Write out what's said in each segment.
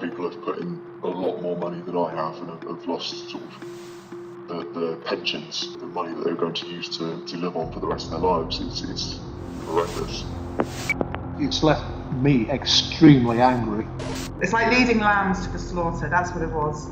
of people have put in a lot more money than I have and have lost sort of the pensions, the money that they're going to use to live on for the rest of their lives. It's horrendous. It's left me extremely angry. It's like leading lambs to the slaughter, that's what it was.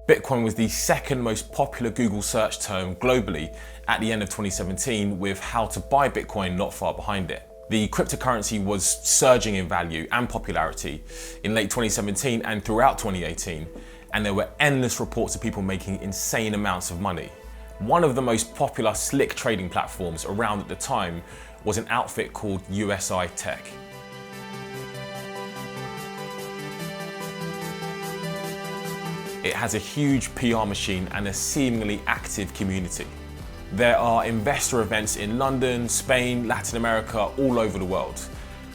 Bitcoin was the second most popular Google search term globally at the end of 2017, with how to buy Bitcoin not far behind it. The cryptocurrency was surging in value and popularity in late 2017 and throughout 2018, and there were endless reports of people making insane amounts of money. One of the most popular slick trading platforms around at the time was an outfit called USI Tech. It has a huge PR machine and a seemingly active community. There are investor events in London, Spain, Latin America, all over the world,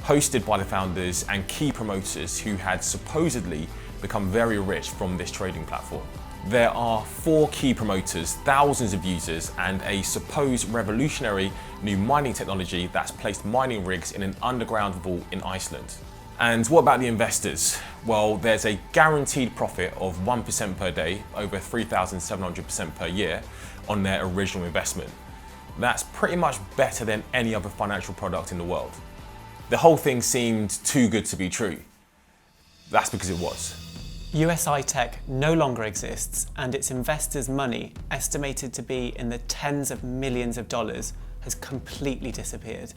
hosted by the founders and key promoters who had supposedly become very rich from this trading platform. There are 4 key promoters, thousands of users, and a supposed revolutionary new mining technology that's placed mining rigs in an underground vault in Iceland. And what about the investors? Well, there's a guaranteed profit of 1% per day, over 3,700% per year on their original investment. That's pretty much better than any other financial product in the world. The whole thing seemed too good to be true. That's because it was. USI Tech no longer exists, and its investors' money, estimated to be in the tens of millions of dollars, has completely disappeared.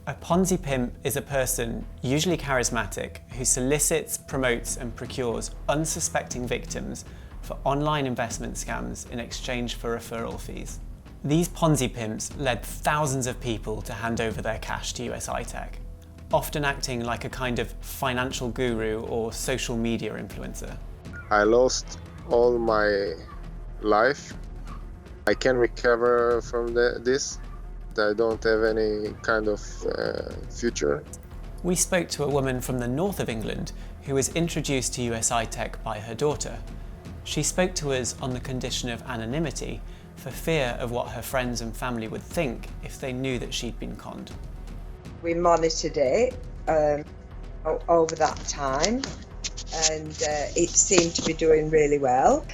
A Ponzi pimp is a person, usually charismatic, who solicits, promotes and procures unsuspecting victims for online investment scams in exchange for referral fees. These Ponzi pimps led thousands of people to hand over their cash to USI Tech, often acting like a kind of financial guru or social media influencer. I lost all my life. I can recover from this. I don't have any kind of future. We spoke to a woman from the north of England who was introduced to USI Tech by her daughter. She spoke to us on the condition of anonymity for fear of what her friends and family would think if they knew that she'd been conned. We monitored it over that time, and it seemed to be doing really well.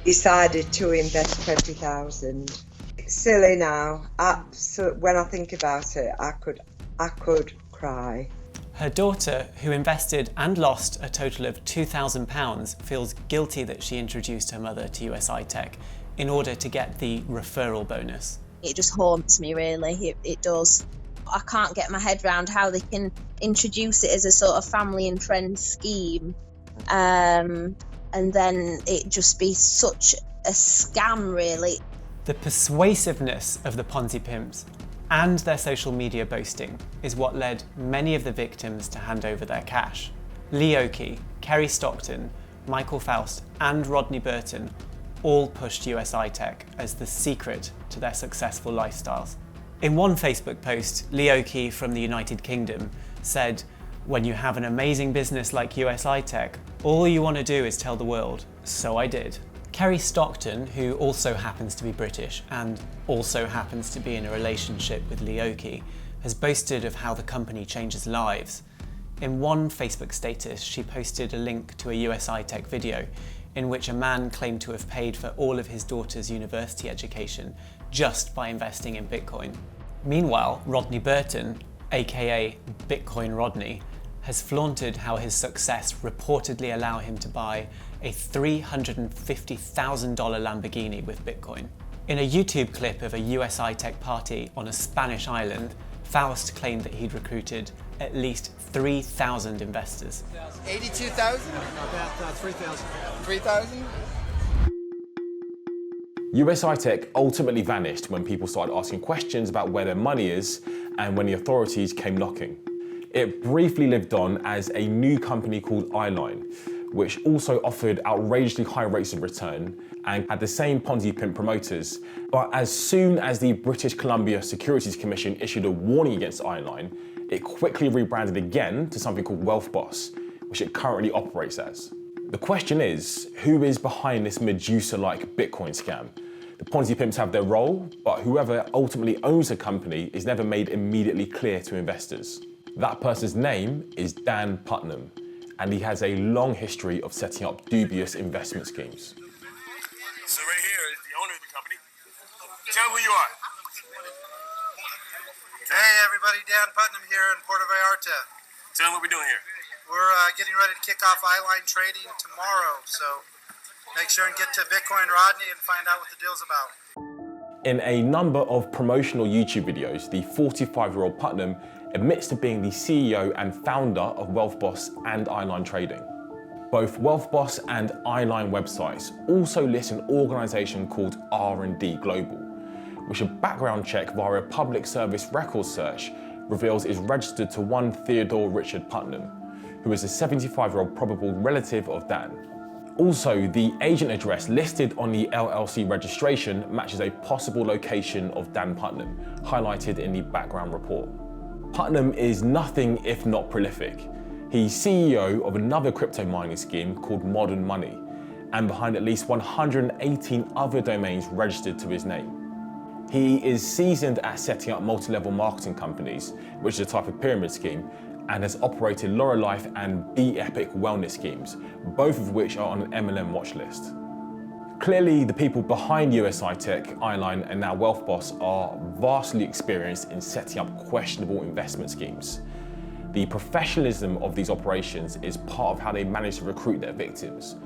Decided to invest 20,000. Silly now. When I think about it, I could cry. Her daughter, who invested and lost a total of £2,000, feels guilty that she introduced her mother to USI Tech in order to get the referral bonus. It just haunts me, really. It does. I can't get my head around how they can introduce it as a sort of family and friends scheme, and then it just be such a scam, really. The persuasiveness of the Ponzi pimps and their social media boasting is what led many of the victims to hand over their cash. Lee Oakey, Kerry Stockton, Michael Faust and Rodney Burton all pushed USI Tech as the secret to their successful lifestyles. In one Facebook post, Lee Oakey from the United Kingdom said, "When you have an amazing business like USI Tech, all you want to do is tell the world, so I did." Kerry Stockton, who also happens to be British and also happens to be in a relationship with Lee Oakey, has boasted of how the company changes lives. In one Facebook status, she posted a link to a USI Tech video in which a man claimed to have paid for all of his daughter's university education just by investing in Bitcoin. Meanwhile, Rodney Burton, aka Bitcoin Rodney, has flaunted how his success reportedly allowed him to buy a $350,000 Lamborghini with Bitcoin. In a YouTube clip of a USI Tech party on a Spanish island, Faust claimed that he'd recruited at least 3,000 investors. 82,000? About 3,000. 3,000? USI Tech ultimately vanished when people started asking questions about where their money is and when the authorities came knocking. It briefly lived on as a new company called Eyeline, which also offered outrageously high rates of return and had the same Ponzi pimp promoters. But as soon as the British Columbia Securities Commission issued a warning against Eyeline, it quickly rebranded again to something called WealthBoss, which it currently operates as. The question is, who is behind this Medusa-like Bitcoin scam? The The Ponzi pimps have their role, but whoever ultimately owns a company is never made immediately clear to investors. That person's name is Dan Putnam, and he has a long history of setting up dubious investment schemes. So right here is the owner of the company. Tell me who you are. Hey everybody, Dan Putnam here in Puerto Vallarta. Tell me what we're doing here. We're getting ready to kick off Eyeline Trading tomorrow, so make sure and get to Bitcoin Rodney and find out what the deal's about. In a number of promotional YouTube videos, the 45-year-old Putnam admits to being the CEO and founder of WealthBoss and Eyeline Trading. Both WealthBoss and Eyeline websites also list an organization called R&D Global, which a background check via a public service records search reveals is registered to one Theodore Richard Putnam, who is a 75-year-old probable relative of Dan. Also, the agent address listed on the LLC registration matches a possible location of Dan Putnam, highlighted in the background report. Putnam is nothing if not prolific. He's CEO of another crypto mining scheme called Modern Money, and behind at least 118 other domains registered to his name. He is seasoned at setting up multi-level marketing companies, which is a type of pyramid scheme, and has operated Laura Life and Be Epic wellness schemes, both of which are on an MLM watch list. Clearly, the people behind USI Tech, Eyeline, and now WealthBoss are vastly experienced in setting up questionable investment schemes. The professionalism of these operations is part of how they manage to recruit their victims,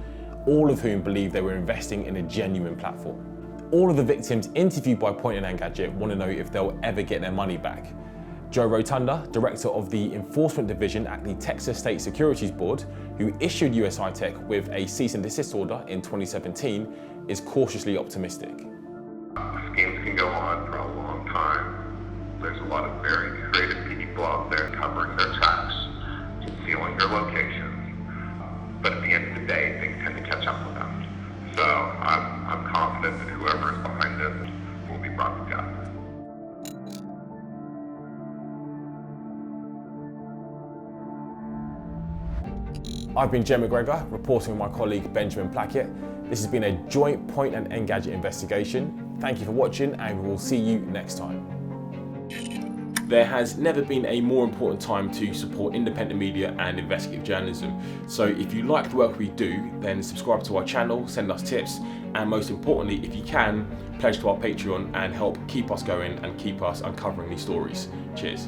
all of whom believe they were investing in a genuine platform. All of the victims interviewed by Point and Engadget want to know if they'll ever get their money back. Joe Rotunda, director of the enforcement division at the Texas State Securities Board, who issued USI Tech with a cease and desist order in 2017, is cautiously optimistic. Schemes can go on for a long time. There's a lot of very creative people out there covering their tracks, concealing their locations. But at the end of the day, things tend to catch up with them. So I'm confident that whoever is behind this will be brought to justice. I've been Jem McGregor, reporting with my colleague Benjamin Plackett. This has been a joint Point and Engadget investigation. Thank you for watching, and we will see you next time. There has never been a more important time to support independent media and investigative journalism. So if you like the work we do, then subscribe to our channel, send us tips, and most importantly, if you can, pledge to our Patreon and help keep us going and keep us uncovering these stories. Cheers.